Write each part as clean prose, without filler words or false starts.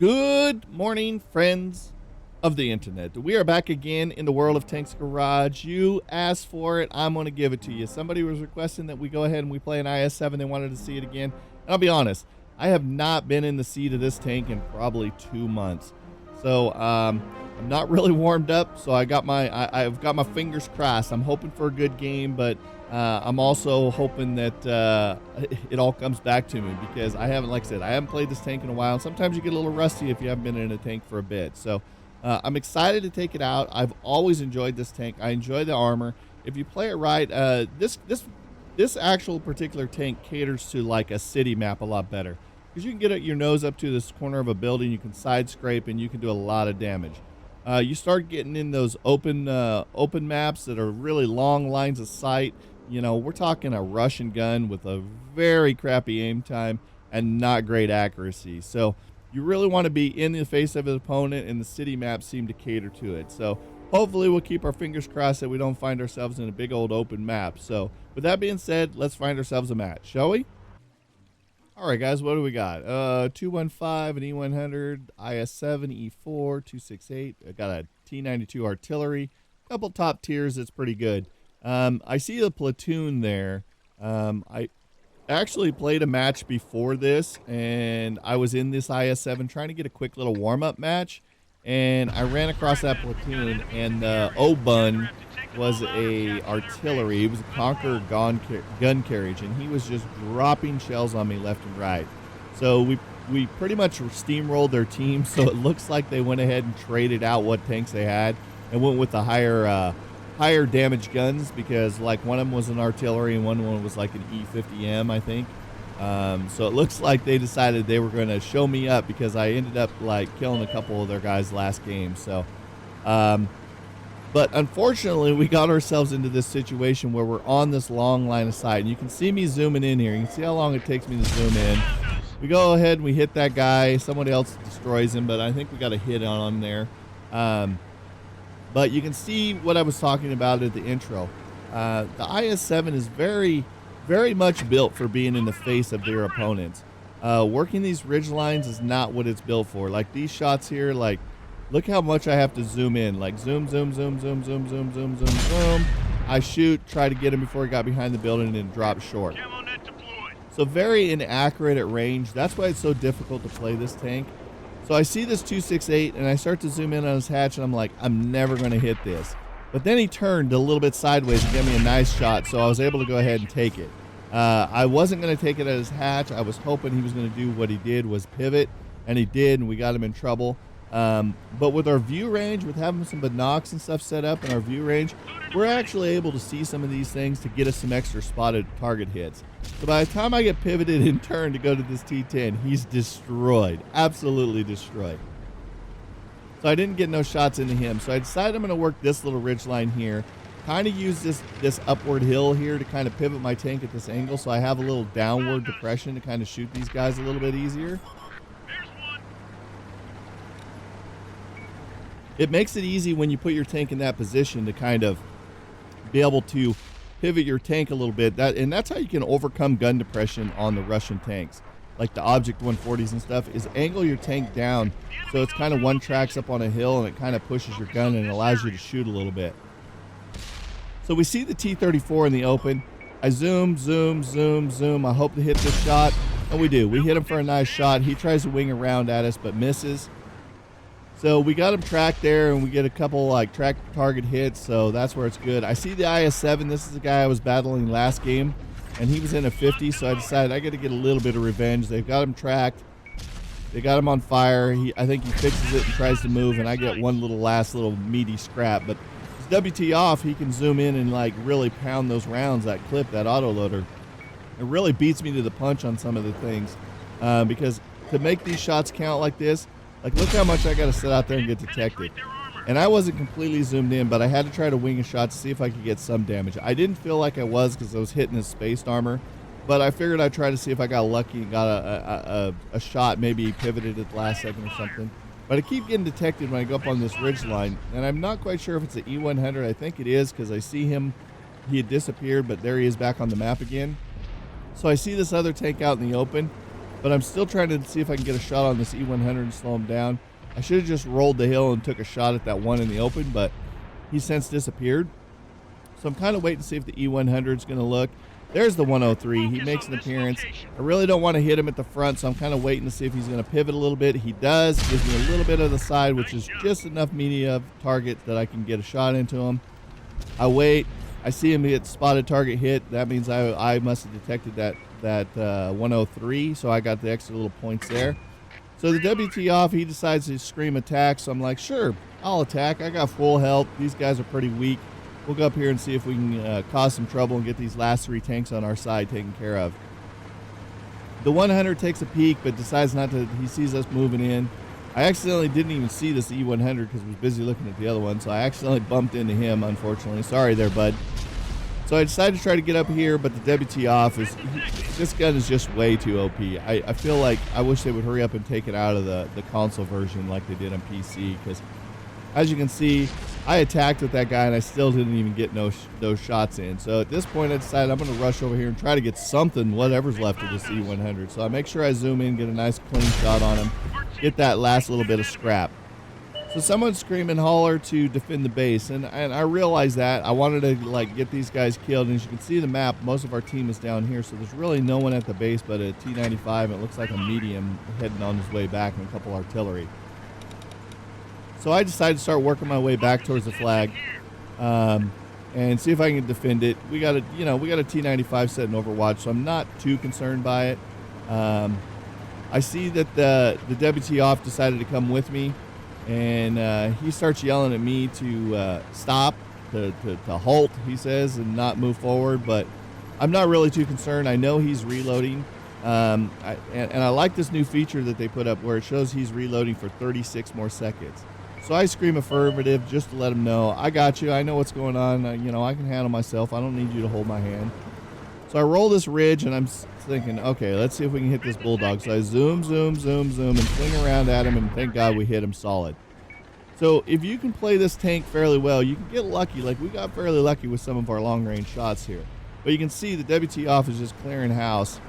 Good morning, friends of the internet. We are back again in the world of Tanks Garage. You asked for it. I'm going to give it to you. Somebody was requesting that we go ahead and we play an IS-7. They wanted to see it again. And I'll be honest, I have not been in the seat of this tank in probably 2 months. So I'm not really warmed up. So I've got my fingers crossed. I'm hoping for a good game, but I'm also hoping that it all comes back to me because I haven't, like I said, I haven't played this tank in a while. Sometimes you get a little rusty if you haven't been in a tank for a bit. So I'm excited to take it out. I've always enjoyed this tank. I enjoy the armor. If you play it right, this actual particular tank caters to like a city map a lot better because you can get your nose up to this corner of a building. You can side scrape and you can do a lot of damage. You start getting in those open maps that are really long lines of sight. You know, we're talking a Russian gun with a very crappy aim time and not great accuracy. So you really want to be in the face of an opponent, and the city maps seem to cater to it. So hopefully we'll keep our fingers crossed that we don't find ourselves in a big old open map. So with that being said, let's find ourselves a match, shall we? All right, guys, what do we got? 215, an E100, IS-7, E4, 268. I got a T92 artillery. A couple top tiers. It's pretty good. I see the platoon there. I actually played a match before this, and I was in this IS-7 trying to get a quick little warm-up match, and I ran across that platoon, and the O-Bun was a artillery. He was a Conqueror gun carriage, and he was just dropping shells on me left and right. So we pretty much steamrolled their team, so it looks like they went ahead and traded out what tanks they had and went with the higher damage guns, because like one of them was an artillery and one was like an E50M, I think. So it looks like they decided they were going to show me up because I ended up like killing a couple of their guys last game. So, but unfortunately we got ourselves into this situation where we're on this long line of sight, and you can see me zooming in here. You can see how long it takes me to zoom in. We go ahead and we hit that guy. Somebody else destroys him, but I think we got a hit on him there. But you can see what I was talking about at the intro. The IS-7 is very, very much built for being in the face of their opponents. Working these ridge lines is not what it's built for. Like these shots here, like look how much I have to zoom in. Like zoom, zoom, zoom, zoom, zoom, zoom, zoom, zoom, zoom. I shoot, try to get him before he got behind the building and drop short. So very inaccurate at range. That's why it's so difficult to play this tank. So I see this 268 and I start to zoom in on his hatch, and I'm like, I'm never going to hit this. But then he turned a little bit sideways and gave me a nice shot, so I was able to go ahead and take it. I wasn't going to take it at his hatch. I was hoping he was going to do what he did, was pivot, and he did, and we got him in trouble. But with our view range, with having some binocs and stuff set up in our view range, we're actually able to see some of these things to get us some extra spotted target hits. So by the time I get pivoted and turned to go to this T10, he's destroyed, absolutely destroyed. So I didn't get no shots into him. So I decided I'm going to work this little ridge line here, kind of use this upward hill here to kind of pivot my tank at this angle, so I have a little downward depression to kind of shoot these guys a little bit easier. It makes it easy when you put your tank in that position to kind of be able to pivot your tank a little bit. And that's how you can overcome gun depression on the Russian tanks, like the Object 140s and stuff, is angle your tank down so it's kind of one tracks up on a hill, and it kind of pushes your gun and allows you to shoot a little bit. So we see the T-34 in the open. I zoom, zoom, zoom, zoom. I hope to hit this shot, and we do. We hit him for a nice shot. He tries to wing around at us but misses. So we got him tracked there, and we get a couple like track target hits, so that's where it's good. I see the IS-7. This is the guy I was battling last game, and he was in a 50, so I decided I got to get a little bit of revenge. They've got him tracked. They got him on fire. I think he fixes it and tries to move, and I get one last little meaty scrap. But his WT off, he can zoom in and like really pound those rounds, that clip, that autoloader. It really beats me to the punch on some of the things, because to make these shots count like this, like, look how much I got to sit out there and get detected. And I wasn't completely zoomed in, but I had to try to wing a shot to see if I could get some damage. I didn't feel like I was because I was hitting his spaced armor, but I figured I'd try to see if I got lucky and got a shot, maybe he pivoted at the last second or something. But I keep getting detected when I go up on this ridge line, and I'm not quite sure if it's an E100. I think it is because I see him. He had disappeared, but there he is back on the map again. So I see this other tank out in the open, but I'm still trying to see if I can get a shot on this E100 and slow him down. I should have just rolled the hill and took a shot at that one in the open, but he since disappeared. So I'm kind of waiting to see if the E100 is going to look. There's the 103. He makes an appearance. I really don't want to hit him at the front, so I'm kind of waiting to see if he's going to pivot a little bit. He does. Gives me a little bit of the side, which is just enough media target that I can get a shot into him. I wait. I see him get spotted target hit. That means I must have detected that 103, so I got the extra little points there. So the WT off, he decides to scream attack, so I'm like, sure, I'll attack. I got full health. These guys are pretty weak. We'll go up here and see if we can cause some trouble and get these last 3 tanks on our side taken care of. The 100 takes a peek, but decides not to. He sees us moving in. I accidentally didn't even see this E100 because I was busy looking at the other one, so I accidentally bumped into him, unfortunately. Sorry there, bud. So I decided to try to get up here, but the WT off is, this gun is just way too OP. I feel like I wish they would hurry up and take it out of the console version like they did on PC, because as you can see, I attacked with that guy and I still didn't even get those shots in. So at this point I decided I'm going to rush over here and try to get something, whatever's left of this E100. So I make sure I zoom in, get a nice clean shot on him, get that last little bit of scrap. So someone's screaming holler to defend the base, and I realized that. I wanted to like get these guys killed, and as you can see the map, most of our team is down here, so there's really no one at the base but a T-95, and it looks like a medium heading on his way back and a couple artillery. So I decided to start working my way back towards the flag, and see if I can defend it. We got a T-95 set in Overwatch, so I'm not too concerned by it. I see that the WT off decided to come with me, and he starts yelling at me to stop, to halt, he says, and not move forward. But I'm not really too concerned. I know he's reloading. And I like this new feature that they put up where it shows he's reloading for 36 more seconds. So I scream affirmative just to let him know, I got you. I know what's going on. I can handle myself. I don't need you to hold my hand. So I roll this ridge, and I'm thinking, okay, let's see if we can hit this bulldog. So I zoom, and swing around at him, and thank God we hit him solid. So if you can play this tank fairly well, you can get lucky. Like we got fairly lucky with some of our long-range shots here. But you can see the WT off is just clearing house.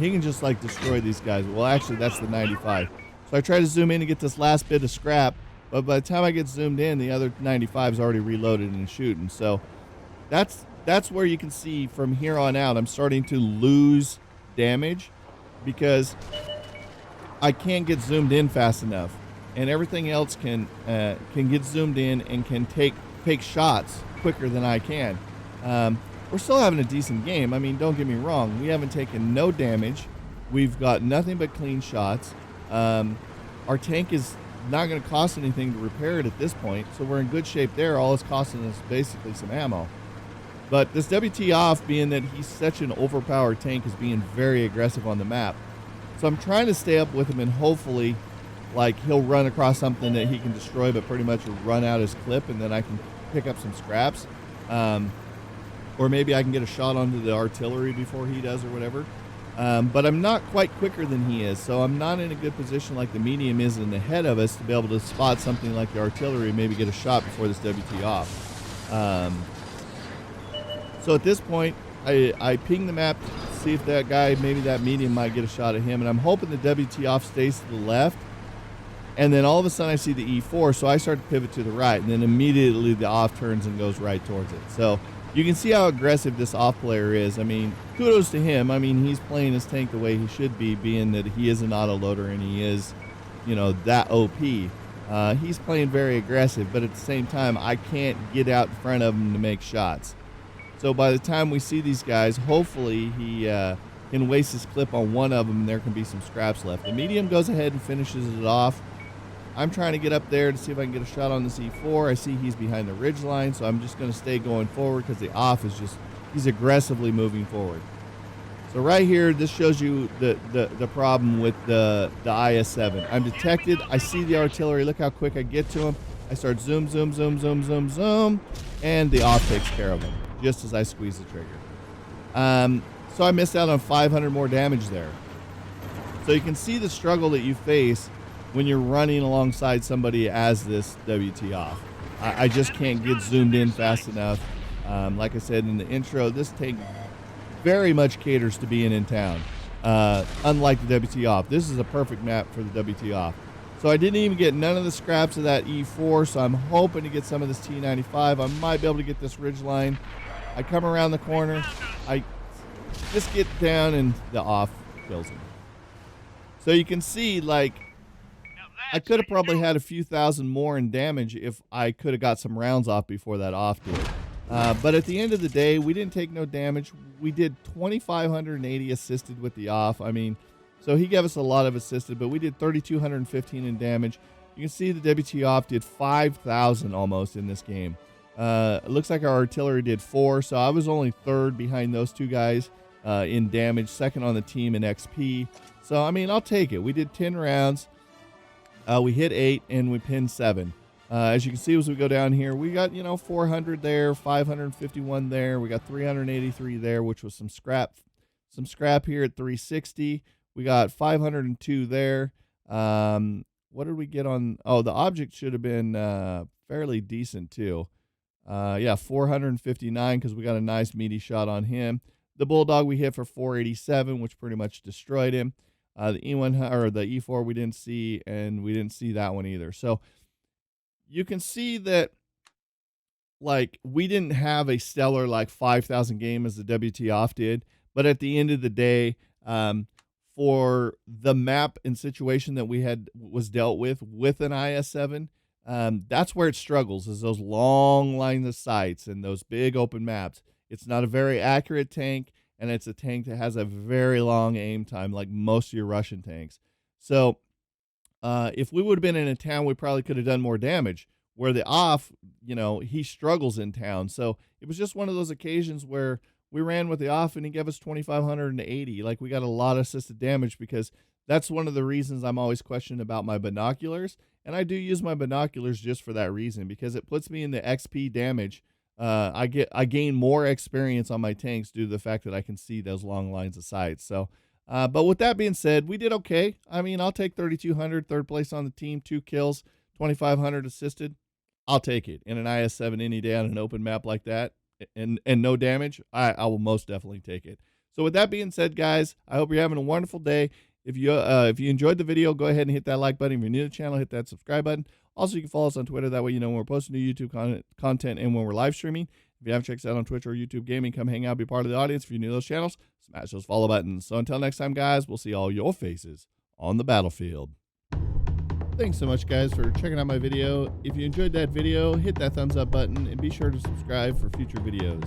He can just like destroy these guys. Well, actually, that's the 95. So I try to zoom in and get this last bit of scrap. But by the time I get zoomed in, the other 95 is already reloaded and shooting. So that's where you can see from here on out, I'm starting to lose damage because I can't get zoomed in fast enough, and everything else can get zoomed in and can take shots quicker than I can. We're still having a decent game. I mean, don't get me wrong. We haven't taken no damage. We've got nothing but clean shots. Our tank is not going to cost anything to repair it at this point, so we're in good shape there. All it's costing us basically some ammo. But this WT off, being that he's such an overpowered tank, is being very aggressive on the map. So I'm trying to stay up with him, and hopefully like he'll run across something that he can destroy, but pretty much run out his clip, and then I can pick up some scraps. Or maybe I can get a shot onto the artillery before he does or whatever. But I'm not quite quicker than he is, so I'm not in a good position like the medium is in the head of us to be able to spot something like the artillery and maybe get a shot before this WT off. So at this point, I ping the map to see if that guy, maybe that medium might get a shot at him, and I'm hoping the WT off stays to the left. And then all of a sudden I see the E4, so I start to pivot to the right, and then immediately the off turns and goes right towards it. So you can see how aggressive this off player is. I mean, kudos to him. I mean, he's playing his tank the way he should be, being that he is an autoloader and he is, that OP. He's playing very aggressive, but at the same time, I can't get out in front of him to make shots. So by the time we see these guys, hopefully he can waste his clip on one of them and there can be some scraps left. The medium goes ahead and finishes it off. I'm trying to get up there to see if I can get a shot on this E4. I see he's behind the ridge line, so I'm just going to stay going forward because the off is he's aggressively moving forward. So right here, this shows you the problem with the IS-7. I'm detected. I see the artillery. Look how quick I get to him. I start zoom, and the off takes care of him just as I squeeze the trigger. So I missed out on 500 more damage there. So you can see the struggle that you face when you're running alongside somebody as this WT off. I just can't get zoomed in fast enough. Like I said in the intro, this tank very much caters to being in town. unlike the WT off. This is a perfect map for the WT off. So I didn't even get none of the scraps of that E4, so I'm hoping to get some of this T95. I might be able to get this ridgeline. I come around the corner. I just get down, and the off kills him. So you can see, like, I could have probably had a few thousand more in damage if I could have got some rounds off before that off did. But at the end of the day, we didn't take no damage. We did 2,580 assisted with the off. I mean, so he gave us a lot of assisted, but we did 3,215 in damage. You can see the WT off did 5,000 almost in this game. It looks like our artillery did 4, so I was only third behind those two guys in damage, second on the team in XP. So, I mean, I'll take it. We did 10 rounds. We hit 8, and we pinned 7. As you can see, as we go down here, we got, 400 there, 551 there. We got 383 there, which was some scrap here at 360. We got 502 there. What did we get on? Oh, the object should have been fairly decent too. Yeah, 459 because we got a nice meaty shot on him. The Bulldog we hit for 487, which pretty much destroyed him. The E1 or the E4 we didn't see, and we didn't see that one either. So you can see that, like, we didn't have a stellar like 5,000 game as the WT off did, but at the end of the day, for the map and situation that we was dealt with an IS-7, that's where it struggles, is those long lines of sights and those big open maps. It's not a very accurate tank, and it's a tank that has a very long aim time, like most of your Russian tanks. So if we would have been in a town, we probably could have done more damage. Where the off, he struggles in town. So it was just one of those occasions where we ran with the off, and he gave us 2,580. Like, we got a lot of assisted damage, because that's one of the reasons I'm always questioning about my binoculars. And I do use my binoculars just for that reason, because it puts me in the XP damage. I gain more experience on my tanks due to the fact that I can see those long lines of sight. So, but with that being said, we did okay. I mean, I'll take 3,200, third place on the team, 2 kills, 2,500 assisted. I'll take it in an IS-7 any day on an open map like that, and no damage. I will most definitely take it. So with that being said, guys, I hope you're having a wonderful day. If you enjoyed the video, go ahead and hit that like button. If you're new to the channel, hit that subscribe button. Also, you can follow us on Twitter. That way you know when we're posting new YouTube content and when we're live streaming. If you haven't checked us out on Twitch or YouTube Gaming, come hang out, be part of the audience. If you're new to those channels, smash those follow buttons. So until next time, guys, we'll see all your faces on the battlefield. Thanks so much, guys, for checking out my video. If you enjoyed that video, hit that thumbs up button and be sure to subscribe for future videos.